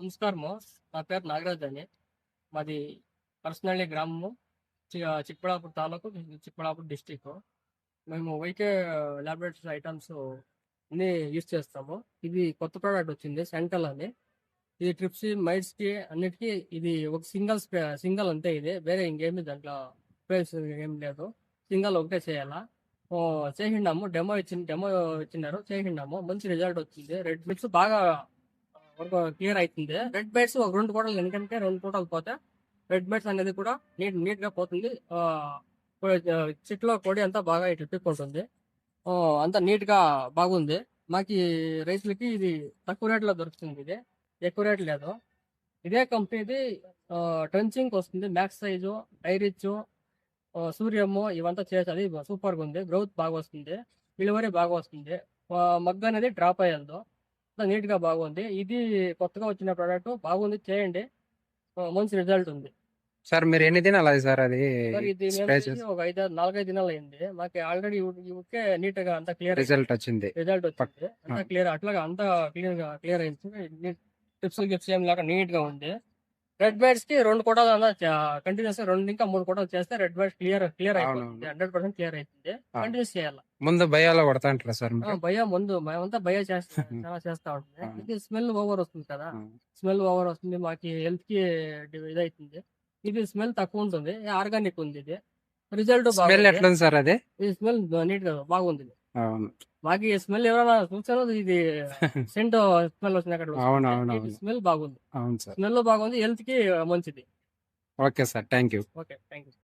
నమస్కారము. నా పేరు నాగరాజ్ అని. మాది పర్సనల్లి గ్రామము. చిక్కబళ్ళాపురం తాలూకు, చిక్కబళ్ళాపురం డిస్ట్రిక్ట్. మేము వైకే ల్యాబొరేటరీస్ ఐటమ్స్ అన్నీ యూజ్ చేస్తాము. ఇది కొత్త ప్రోడక్ట్ వచ్చింది సెంట్రల్ అని. ఇది ట్రిప్స్, మైట్స్‌కి అన్నిటికి ఇది ఒక సింగల్ అంతే ఇది. వేరే ఇంకేమి దాంట్లో స్ప్రేస్ ఏం లేదు. సింగల్ ఒకటే చేయాలా. చేసిన్నాము. డెమో ఇచ్చినారు. చేసిన్నాము. మంచి రిజల్ట్ వచ్చింది. రెడ్ మిక్స్ బాగా వరకు క్లియర్ అవుతుంది. రెడ్ బైట్స్ ఒక 2 పూటలు ఎందుకంటే 2 పూటలు పోతే రెడ్ బైట్స్ అనేది కూడా నీట్ గా పోతుంది. చెట్లో కొడి అంతా బాగా ఇట్లా పిక్కుంటుంది. అంతా నీట్ గా బాగుంది. మాకి రైతులకి ఇది తక్కువ రేట్లో దొరుకుతుంది. ఇది ఎక్కువ రేట్ లేదు. ఇదే కంపెనీది ట్రెంచింగ్ వస్తుంది. మ్యాక్స్ సైజు, ఐరిచ్, సూర్యము ఇవంతా చేసి అది సూపర్గా ఉంది. గ్రోత్ బాగా వస్తుంది. ఇలువరి బాగా వస్తుంది. మగ్గ అనేది డ్రాప్ అయ్యేది నీట్ గా బాగుంది. ఇది కొత్తగా వచ్చిన ప్రోడక్ట్ బాగుంది. చేయండి. మంచి రిజల్ట్ ఉంది. సార్ మీరు ఎన్ని దినాలు అది సార్ అది సార్ ఇది మేము స్ప్రే చేసి ఒక 4-5 దినాలు అయింది. మాకు ఆల్రెడీ ఊరికే నీట్ గా అంతా క్లియర్ రిజల్ట్ వచ్చింది. అంతా క్లియర్ అట్లాగా అంతా క్లియర్ అయింది. టిప్స్ ఏం లేక నీట్ గా ఉంది. రెడ్ బైట్స్ కి 2 కోటాలు కంటిన్యూస్ 2 ఇంకా 3 కోటాలు చేస్తే రెడ్ బైట్స్ క్లియర్ అయిపోతుంది. 100% క్లియర్ అవుతుంది. కంటిన్యూస్ చేయాలి. ముందు భయాలో కొడతా అంటారా సార్? భయ ముందు మేమంతా భయ చాలా చేస్తా ఉంటుంది. ఇది స్మెల్ ఓవర్ వస్తుంది కదా. స్మెల్ ఓవర్ వస్తుంది. మాకు హెల్త్ కి ఇదైతుంది. ఇది స్మెల్ తక్కువ ఉంటుంది. ఆర్గానిక్ ఉంది. ఇది రిజల్ట్ స్మెల్ ఎట్లా ఉంది సార్? అది ఇది స్మెల్ నీట్ గా బాగుంది. మాకు ఈ స్మెల్ ఎవరైనా చూసారో ఇది సెంట్ స్మెల్ వచ్చిన స్మెల్ బాగుంది. స్మెల్ బాగుంది. హెల్త్ కి మంచిది. Okay sir, thank you. Okay, thank you.